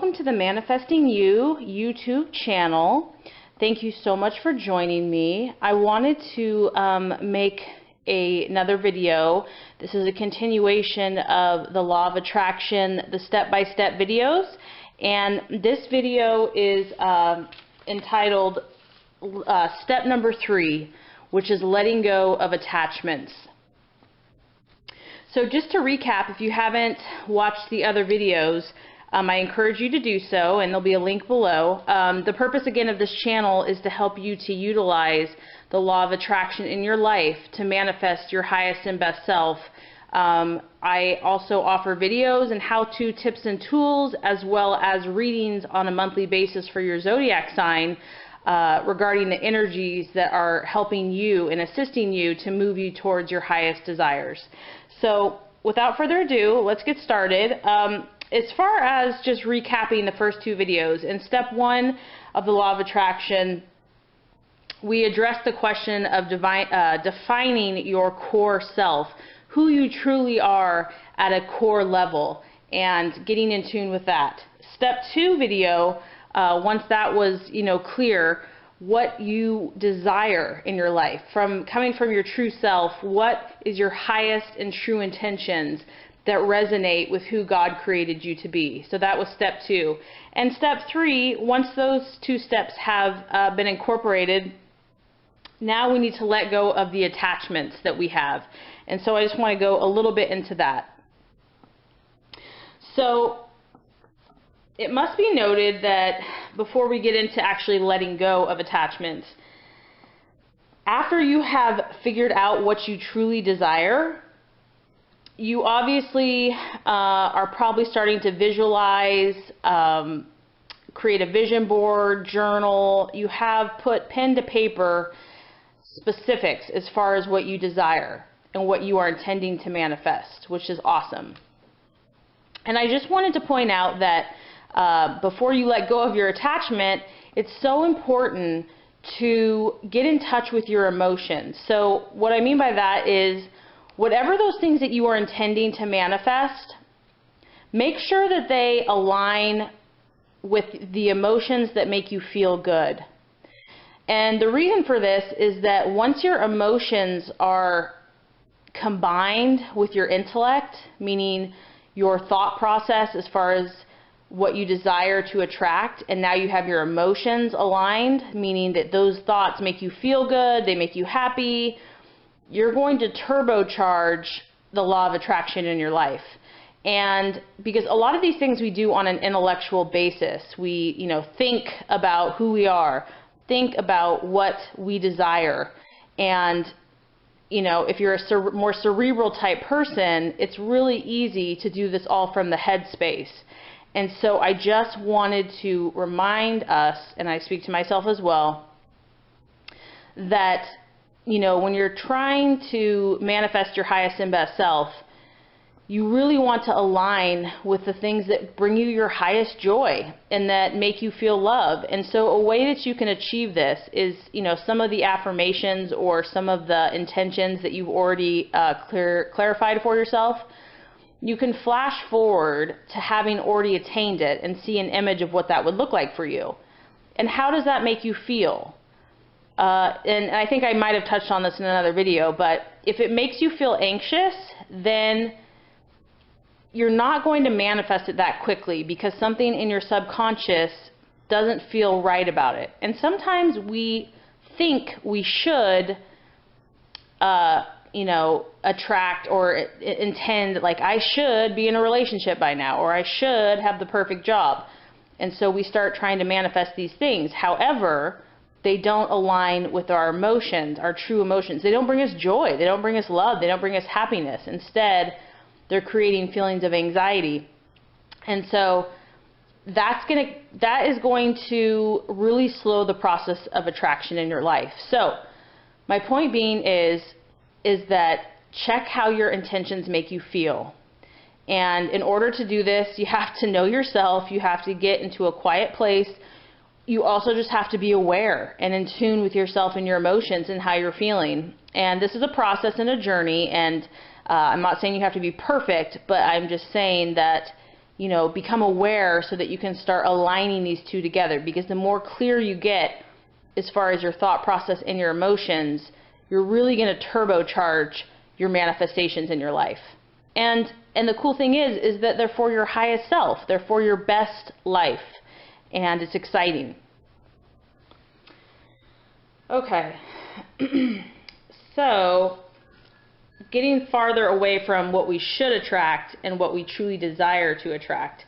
welcome to the Manifesting You YouTube channel. Thank you so much for joining me. I wanted to make another video. This is a continuation of the Law of Attraction, the step-by-step videos, and this video is entitled Step Number 3, which is letting go of attachments. So just to recap, if you haven't watched the other videos, I encourage you to do so, and there'll be a link below. The purpose, again, of this channel is to help you to utilize the law of attraction in your life to manifest your highest and best self. I also offer videos and how-to tips and tools, as well as readings on a monthly basis for your zodiac sign regarding the energies that are helping you and assisting you to move you towards your highest desires. So without further ado, let's get started. As far as just recapping the first two videos, in step 1 of the law of attraction, we addressed the question of defining your core self, who you truly are at a core level, and getting in tune with that. Step 2 video, once that was clear, what you desire in your life, coming from your true self, what is your highest and true intentions that resonate with who God created you to be. So that was step 2. And step 3, once those two steps have been incorporated, now we need to let go of the attachments that we have. And so I just want to go a little bit into that. So it must be noted that before we get into actually letting go of attachments, after you have figured out what you truly desire, you obviously are probably starting to visualize, create a vision board, journal. You have put pen to paper specifics as far as what you desire and what you are intending to manifest, which is awesome. And I just wanted to point out that before you let go of your attachment, it's so important to get in touch with your emotions. So what I mean by that is, whatever those things that you are intending to manifest, make sure that they align with the emotions that make you feel good. And the reason for this is that once your emotions are combined with your intellect, meaning your thought process as far as what you desire to attract, and now you have your emotions aligned, meaning that those thoughts make you feel good, they make you happy, you're going to turbocharge the law of attraction in your life. And because a lot of these things we do on an intellectual basis, we think about who we are, think about what we desire, and if you're a more cerebral type person, it's really easy to do this all from the head space. And so I just wanted to remind us, and I speak to myself as well, that when you're trying to manifest your highest and best self, you really want to align with the things that bring you your highest joy and that make you feel love. And so a way that you can achieve this is, some of the affirmations or some of the intentions that you've already clarified for yourself. You can flash forward to having already attained it and see an image of what that would look like for you. And how does that make you feel? And I think I might have touched on this in another video, but if it makes you feel anxious, then you're not going to manifest it that quickly because something in your subconscious doesn't feel right about it. And sometimes we think we should attract or intend, like, I should be in a relationship by now, or I should have the perfect job. And so we start trying to manifest these things. However, they don't align with our emotions, our true emotions. They don't bring us joy. They don't bring us love. They don't bring us happiness. Instead, they're creating feelings of anxiety. And so that is going to really slow the process of attraction in your life. So my point being is that check how your intentions make you feel. And in order to do this, you have to know yourself. You have to get into a quiet place. You also just have to be aware and in tune with yourself and your emotions and how you're feeling. And this is a process and a journey, and I'm not saying you have to be perfect, but I'm just saying that become aware so that you can start aligning these two together. Because the more clear you get as far as your thought process and your emotions, you're really going to turbocharge your manifestations in your life. And the cool thing is that they're for your highest self. They're for your best life. And it's exciting. Okay. So, getting farther away from what we should attract and what we truly desire to attract.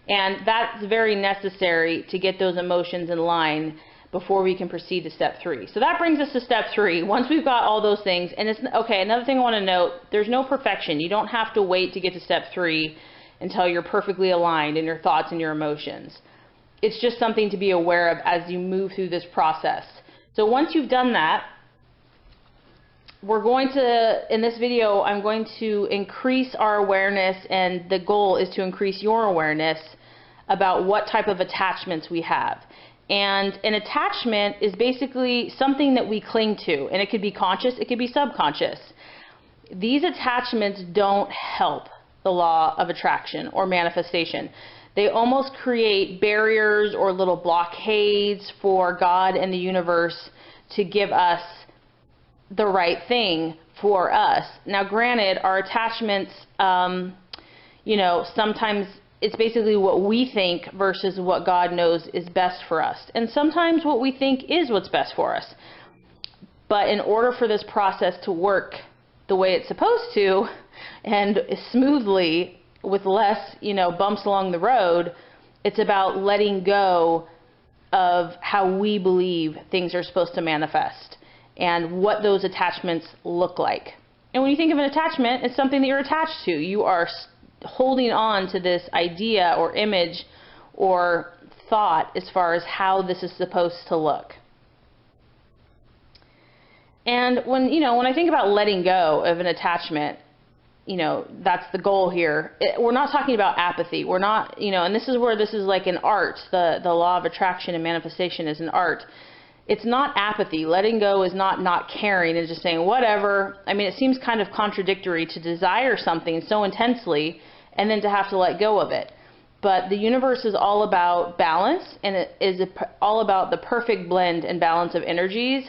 And that's very necessary to get those emotions in line before we can proceed to step 3. So that brings us to step 3. Once we've got all those things, and it's okay, another thing I want to note, there's no perfection. You don't have to wait to get to step 3 until you're perfectly aligned in your thoughts and your emotions. It's just something to be aware of as you move through this process. So once you've done that, we're going to, in this video, I'm going to increase our awareness, and the goal is to increase your awareness about what type of attachments we have. And an attachment is basically something that we cling to, and it could be conscious, it could be subconscious. These attachments don't help the law of attraction or manifestation. They almost create barriers or little blockades for God and the universe to give us the right thing for us. Now, granted, our attachments, sometimes it's basically what we think versus what God knows is best for us. And sometimes what we think is what's best for us. But in order for this process to work the way it's supposed to, and smoothly, with less, bumps along the road, it's about letting go of how we believe things are supposed to manifest and what those attachments look like. And when you think of an attachment, it's something that you're attached to. You are holding on to this idea or image or thought as far as how this is supposed to look. And when I think about letting go of an attachment, that's the goal here. We're not talking about apathy. We're not, and this is where this is like an art. The law of attraction and manifestation is an art. It's not apathy. Letting go is not caring and just saying whatever. I mean, it seems kind of contradictory to desire something so intensely and then to have to let go of it. But the universe is all about balance, and it is all about the perfect blend and balance of energies.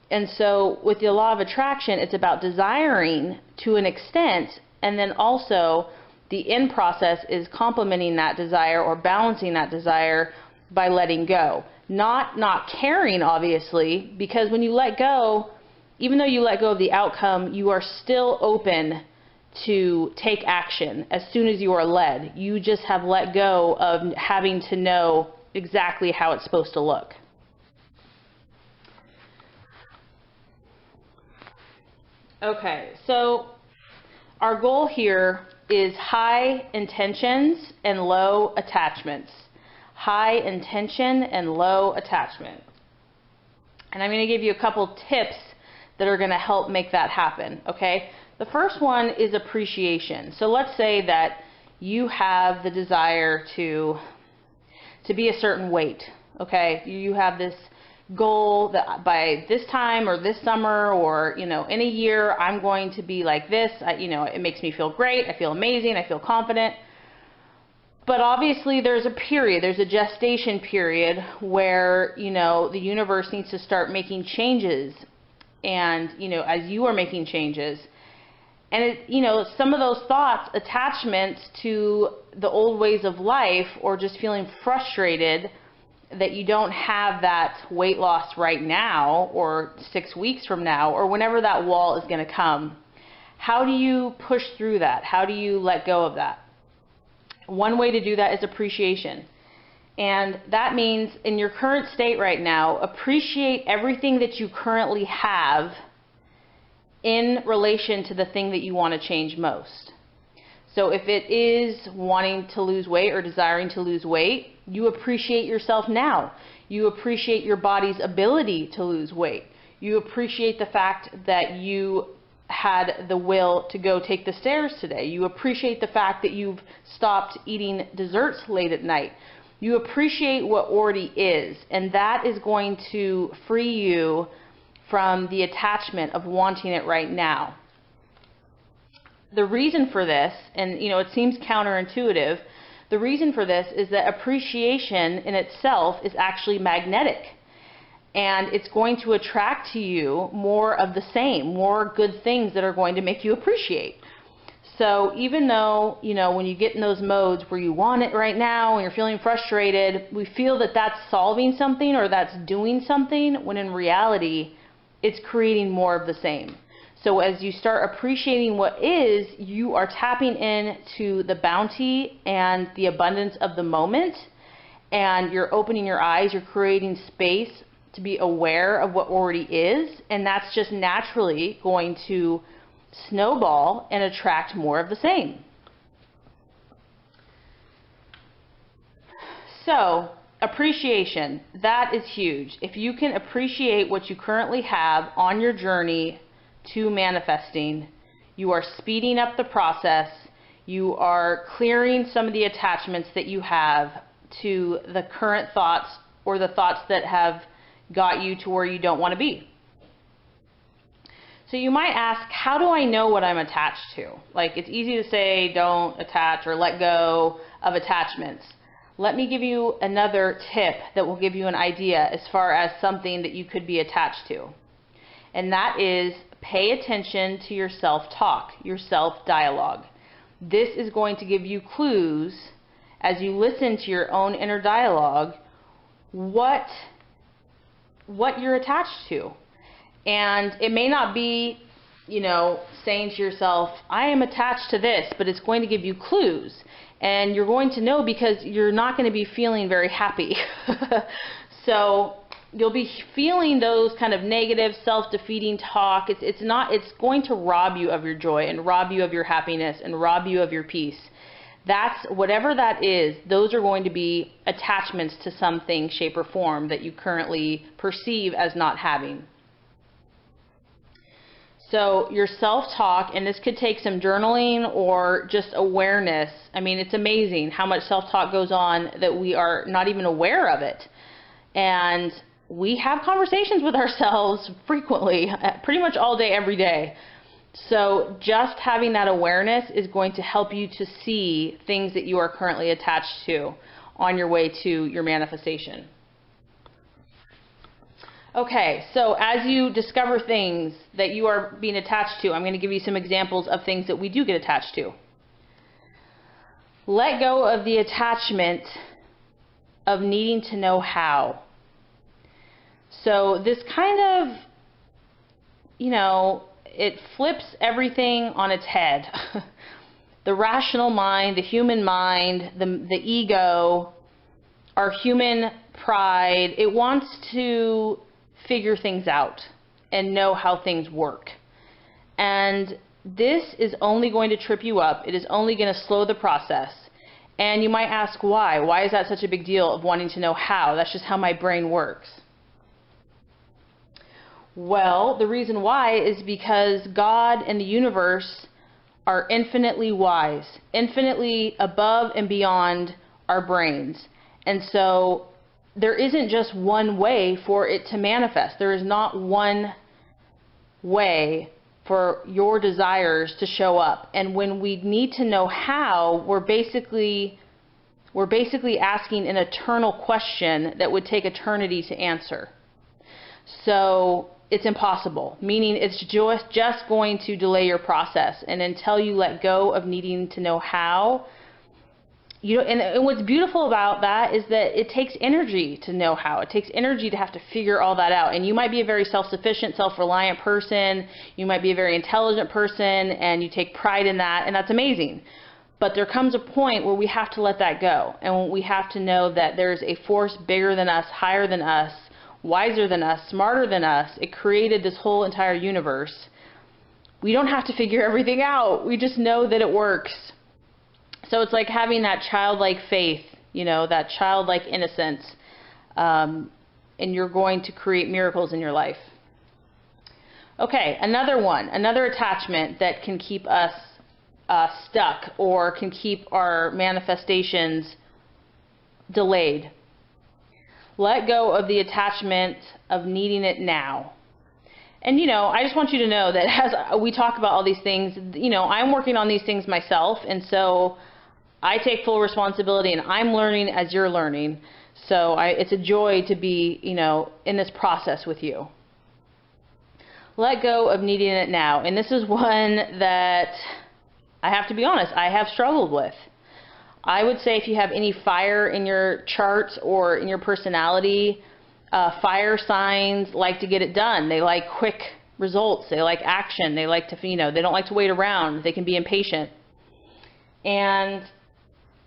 And so with the law of attraction, it's about desiring to an extent, and then also the end process is complementing that desire or balancing that desire by letting go. Not caring, obviously, because when you let go, even though you let go of the outcome, you are still open to take action as soon as you are led. You just have let go of having to know exactly how it's supposed to look. Okay, so our goal here is high intentions and low attachments. High intention and low attachment. And I'm going to give you a couple tips that are going to help make that happen, okay? The first one is appreciation. So let's say that you have the desire to be a certain weight, okay? You have this goal that by this time or this summer or, in a year, I'm going to be like this. It makes me feel great. I feel amazing. I feel confident. But obviously there's a period, there's a gestation period where, the universe needs to start making changes. And, as you are making changes, and some of those thoughts, attachments to the old ways of life, or just feeling frustrated that you don't have that weight loss right now, or 6 weeks from now, or whenever that wall is going to come. How do you push through that? How do you let go of that? One way to do that is appreciation. And that means in your current state right now, appreciate everything that you currently have in relation to the thing that you want to change most. So if it is wanting to lose weight or desiring to lose weight, you appreciate yourself now. You appreciate your body's ability to lose weight. You appreciate the fact that you had the will to go take the stairs today. You appreciate the fact that you've stopped eating desserts late at night. You appreciate what already is, and that is going to free you from the attachment of wanting it right now. The reason for this, and it seems counterintuitive, The reason for this is that appreciation in itself is actually magnetic, and it's going to attract to you more of the same, more good things that are going to make you appreciate. So even though, when you get in those modes where you want it right now and you're feeling frustrated, we feel that that's solving something or that's doing something, when in reality, it's creating more of the same. So as you start appreciating what is, you are tapping into the bounty and the abundance of the moment, and you're opening your eyes, you're creating space to be aware of what already is, and that's just naturally going to snowball and attract more of the same. So, appreciation, that is huge. If you can appreciate what you currently have on your journey to manifesting, you are speeding up the process, you are clearing some of the attachments that you have to the current thoughts or the thoughts that have got you to where you don't want to be. So you might ask, how do I know what I'm attached to? Like, it's easy to say don't attach or let go of attachments. Let me give you another tip that will give you an idea as far as something that you could be attached to. And that is, pay attention to your self-talk, your self-dialogue. This is going to give you clues as you listen to your own inner dialogue, what you're attached to. And it may not be, saying to yourself, I am attached to this, but it's going to give you clues. And you're going to know because you're not going to be feeling very happy. So you'll be feeling those kind of negative, self-defeating talk. It's going to rob you of your joy and rob you of your happiness and rob you of your peace. That's, whatever that is, those are going to be attachments to something, shape, or form that you currently perceive as not having. So your self-talk, and this could take some journaling or just awareness. I mean, it's amazing how much self-talk goes on that we are not even aware of it. And we have conversations with ourselves frequently, pretty much all day, every day. So just having that awareness is going to help you to see things that you are currently attached to on your way to your manifestation. Okay, so as you discover things that you are being attached to, I'm going to give you some examples of things that we do get attached to. Let go of the attachment of needing to know how. So this kind of, it flips everything on its head. The rational mind, the human mind, the ego, our human pride, it wants to figure things out and know how things work. And this is only going to trip you up. It is only going to slow the process. And you might ask why. Why is that such a big deal of wanting to know how? That's just how my brain works. Well, the reason why is because God and the universe are infinitely wise, infinitely above and beyond our brains. And so there isn't just one way for it to manifest. There is not one way for your desires to show up. And when we need to know how, we're basically asking an eternal question that would take eternity to answer. So it's impossible, meaning it's just going to delay your process. And until you let go of needing to know how, and what's beautiful about that is that it takes energy to know how. It takes energy to have to figure all that out. And you might be a very self-sufficient, self-reliant person. You might be a very intelligent person, and you take pride in that, and that's amazing. But there comes a point where we have to let that go. And we have to know that there's a force bigger than us, higher than us, wiser than us, smarter than us. It created this whole entire universe. We don't have to figure everything out. We just know that it works. So it's like having that childlike faith, that childlike innocence, and you're going to create miracles in your life. Okay, another attachment that can keep us stuck or can keep our manifestations delayed. Let go of the attachment of needing it now. And, I just want you to know that as we talk about all these things, I'm working on these things myself. And so I take full responsibility, and I'm learning as you're learning. So it's a joy to be, in this process with you. Let go of needing it now. And this is one that I have to be honest, I have struggled with. I would say if you have any fire in your charts or in your personality, fire signs like to get it done. They like quick results. They like action. They like to, they don't like to wait around. They can be impatient. And,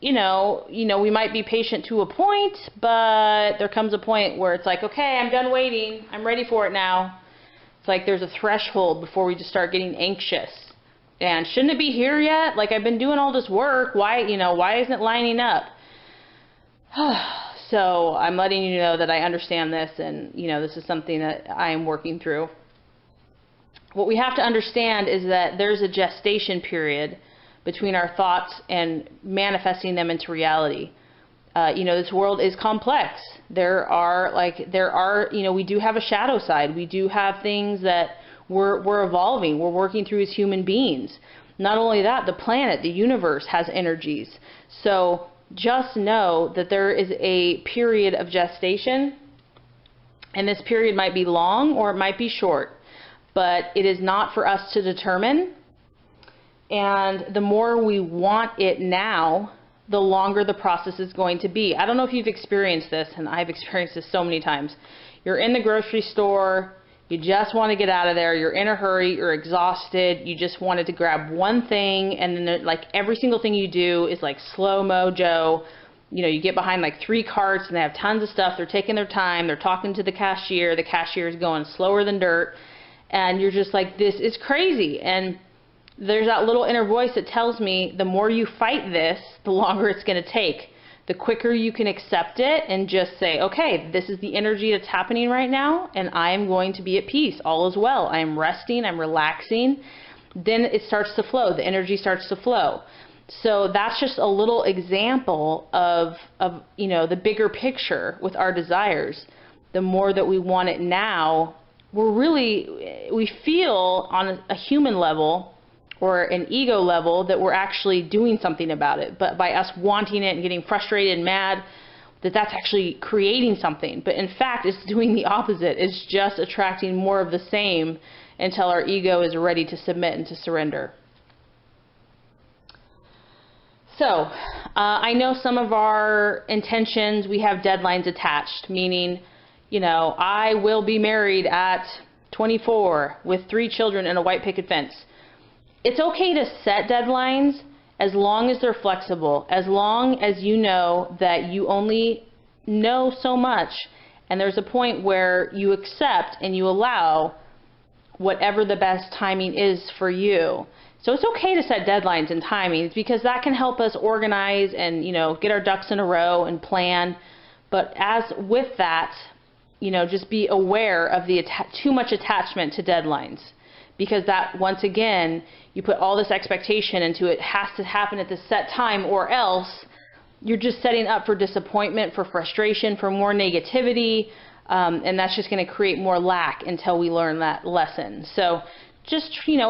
we might be patient to a point, but there comes a point where it's like, okay, I'm done waiting. I'm ready for it now. It's like there's a threshold before we just start getting anxious. And shouldn't it be here yet? Like, I've been doing all this work. Why isn't it lining up? So I'm letting you know that I understand this, and, this is something that I am working through. What we have to understand is that there's a gestation period between our thoughts and manifesting them into reality. This world is complex. There are, we do have a shadow side. We do have things that we're evolving. We're working through as human beings. Not only that, the planet, the universe has energies. So just know that there is a period of gestation, and this period might be long or it might be short, but it is not for us to determine. And the more we want it now, the longer the process is going to be. I don't know if you've experienced this, and I've experienced this so many times. You're in the grocery store, you just want to get out of there, you're in a hurry, you're exhausted, you just wanted to grab one thing, and then every single thing you do is like slow-mo Joe. You get behind like 3 carts and they have tons of stuff, they're taking their time, they're talking to the cashier is going slower than dirt, and you're just like, this is crazy. And there's that little inner voice that tells me the more you fight this, the longer it's going to take. The quicker you can accept it and just say, okay, this is the energy that's happening right now, and I am going to be at peace. All is well. I am resting. I'm relaxing. Then it starts to flow. The energy starts to flow. So that's just a little example of the bigger picture with our desires. The more that we want it now, we feel on a human level or an ego level that we're actually doing something about it. But by us wanting it and getting frustrated and mad, that's actually creating something. But in fact, it's doing the opposite. It's just attracting more of the same until our ego is ready to submit and to surrender. So, I know some of our intentions, we have deadlines attached, meaning, I will be married at 24 with 3 children and a white picket fence. It's okay to set deadlines as long as they're flexible, as long as you know that you only know so much, and there's a point where you accept and you allow whatever the best timing is for you. So it's okay to set deadlines and timings, because that can help us organize and, get our ducks in a row and plan. But as with that, just be aware of the too much attachment to deadlines. Because that, once again, you put all this expectation into it has to happen at this set time, or else you're just setting up for disappointment, for frustration, for more negativity, and that's just going to create more lack until we learn that lesson. So just, and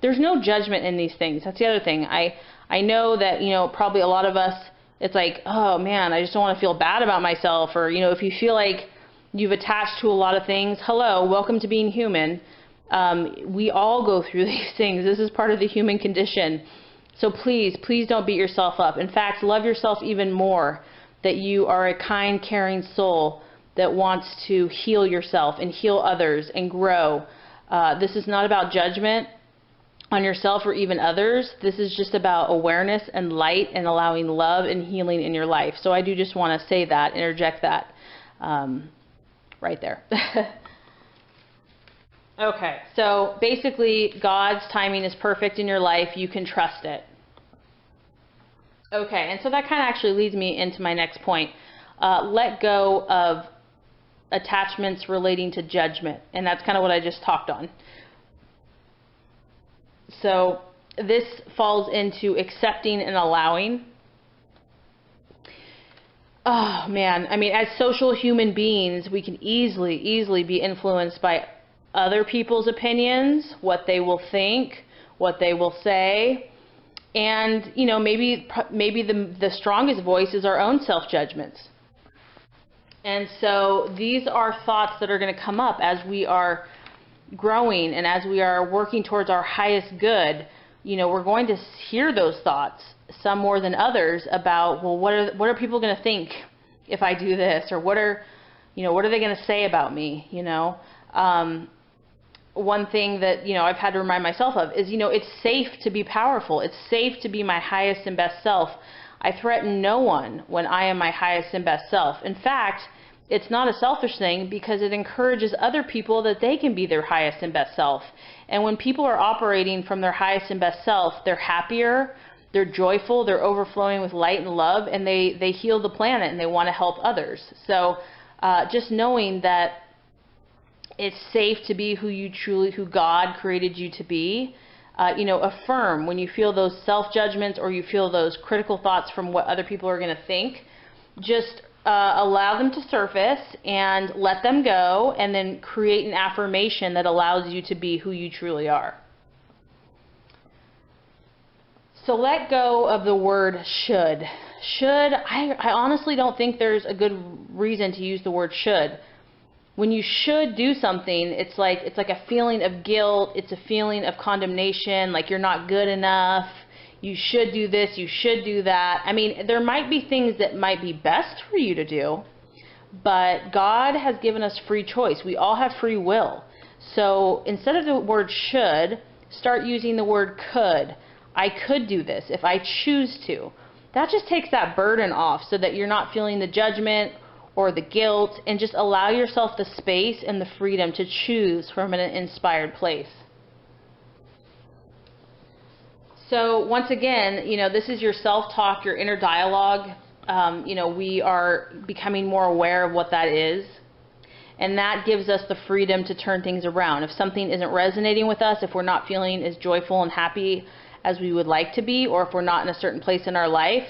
there's no judgment in these things. That's the other thing. I know that, probably a lot of us, it's like, oh man, I just don't want to feel bad about myself. Or, if you feel like you've attached to a lot of things, hello, welcome to being human. We all go through these things. This is part of the human condition. So please don't beat yourself up. In fact, love yourself even more, that you are a kind, caring soul that wants to heal yourself and heal others and grow. This is not about judgment on yourself or even others. This is just about awareness and light and allowing love and healing in your life. So I do just want to say that, interject that right there. Okay, so basically God's timing is perfect in your life. You can trust it. Okay, and so that kind of actually leads me into my next point. Let go of attachments relating to judgment. And that's kind of what I just talked on. So this falls into accepting and allowing. Oh man, I mean, as social human beings, we can easily be influenced by other people's opinions, what they will think, what they will say. And, you know, maybe the strongest voice is our own self-judgments. And so these are thoughts that are going to come up as we are growing and as we are working towards our highest good. You know, we're going to hear those thoughts, some more than others, about, well, what are people going to think if I do this, or what are they going to say about me? You know, one thing that, you know, I've had to remind myself of is, you know, it's safe to be powerful. It's safe to be my highest and best self. I threaten no one when I am my highest and best self. In fact, it's not a selfish thing, because it encourages other people that they can be their highest and best self. And when people are operating from their highest and best self, they're happier, they're joyful, they're overflowing with light and love, and they heal the planet and they want to help others. So just knowing that it's safe to be who God created you to be. You know, affirm when you feel those self-judgments or you feel those critical thoughts from what other people are going to think. Just allow them to surface and let them go, and then create an affirmation that allows you to be who you truly are. So let go of the word should. Should, I honestly don't think there's a good reason to use the word should. When you should do something, it's like a feeling of guilt, it's a feeling of condemnation, like you're not good enough, you should do this, you should do that. I mean, there might be things that might be best for you to do, but God has given us free choice. We all have free will. So instead of the word should, start using the word could. I could do this if I choose to. That just takes that burden off, so that you're not feeling the judgment or the guilt, and just allow yourself the space and the freedom to choose from an inspired place. So once again, you know, this is your self-talk, your inner dialogue. You know, we are becoming more aware of what that is, and that gives us the freedom to turn things around. If something isn't resonating with us, if we're not feeling as joyful and happy as we would like to be, or if we're not in a certain place in our life,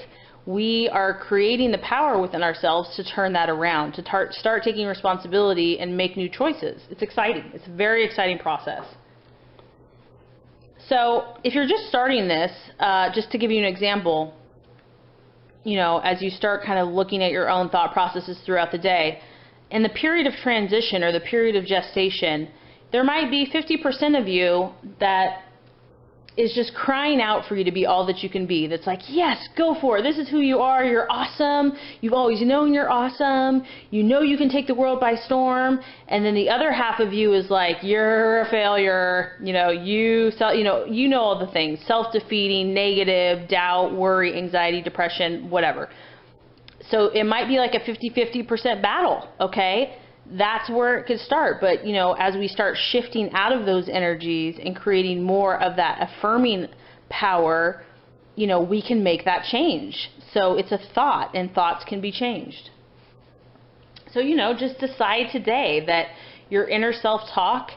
we are creating the power within ourselves to turn that around, to start taking responsibility and make new choices. It's exciting. It's a very exciting process. So if you're just starting this, just to give you an example, you know, as you start kind of looking at your own thought processes throughout the day, in the period of transition or the period of gestation, there might be 50% of you that is just crying out for you to be all that you can be. That's like, yes, go for it. This is who you are. You're awesome. You've always known you're awesome. You know you can take the world by storm. And then the other half of you is like, you're a failure. You know, you know all the things: self-defeating, negative, doubt, worry, anxiety, depression, whatever. So it might be like a 50-50% battle. Okay. That's where it could start. But, you know, as we start shifting out of those energies and creating more of that affirming power, you know, we can make that change. So it's a thought, and thoughts can be changed. So, you know, just decide today that your inner self-talk,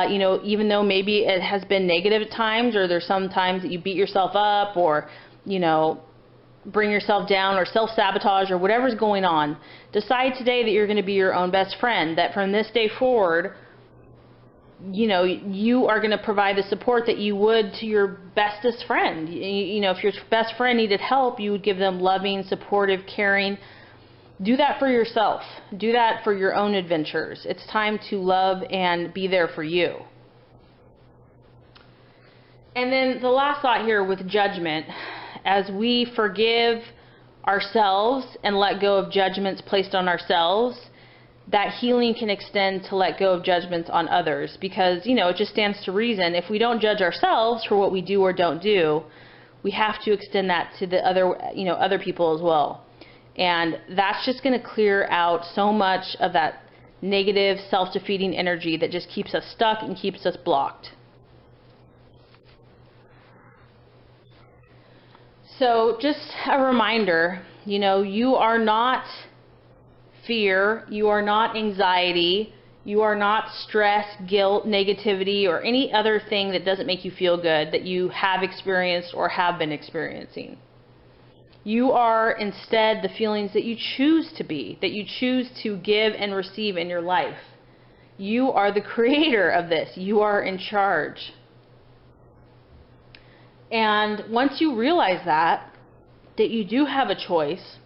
you know, even though maybe it has been negative at times, or there's some times that you beat yourself up, or, you know, bring yourself down, or self-sabotage, or whatever's going on, decide today that you're going to be your own best friend, that from this day forward, you know, you are going to provide the support that you would to your bestest friend. You know, if your best friend needed help, you would give them loving, supportive, caring. Do that for yourself. Do that for your own adventures. It's time to love and be there for you. And then the last thought here with judgment: as we forgive ourselves and let go of judgments placed on ourselves, that healing can extend to let go of judgments on others. Because, you know, it just stands to reason, if we don't judge ourselves for what we do or don't do, we have to extend that to the other people as well. And that's just going to clear out so much of that negative, self-defeating energy that just keeps us stuck and keeps us blocked. So just a reminder, you know, you are not fear, you are not anxiety, you are not stress, guilt, negativity, or any other thing that doesn't make you feel good that you have experienced or have been experiencing. You are instead the feelings that you choose to be, that you choose to give and receive in your life. You are the creator of this. You are in charge. And once you realize that you do have a choice,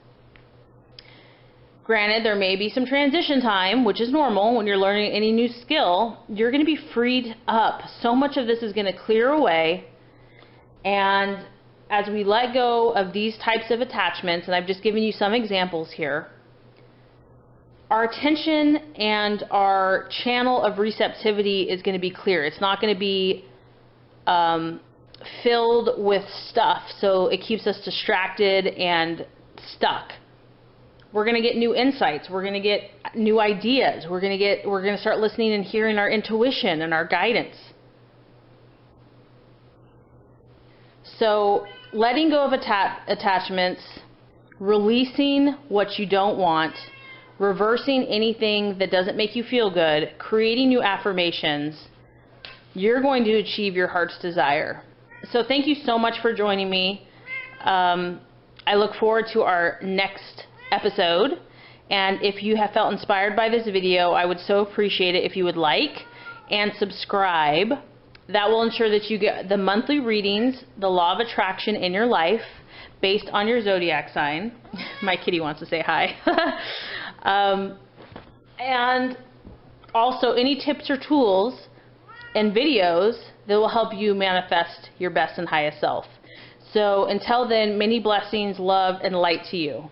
granted, there may be some transition time, which is normal when you're learning any new skill, you're going to be freed up. So much of this is going to clear away. And as we let go of these types of attachments, and I've just given you some examples here, our attention and our channel of receptivity is going to be clear. It's not going to be filled with stuff, so it keeps us distracted and stuck. We're going to get new insights. We're going to get new ideas. We're going to start listening and hearing our intuition and our guidance. So letting go of attachments, releasing what you don't want, reversing anything that doesn't make you feel good, creating new affirmations, you're going to achieve your heart's desire. So thank you so much for joining me. I look forward to our next episode. And if you have felt inspired by this video, I would so appreciate it if you would like and subscribe. That will ensure that you get the monthly readings, the law of attraction in your life based on your zodiac sign. My kitty wants to say hi. And also any tips or tools and videos that will help you manifest your best and highest self. So until then, many blessings, love, and light to you.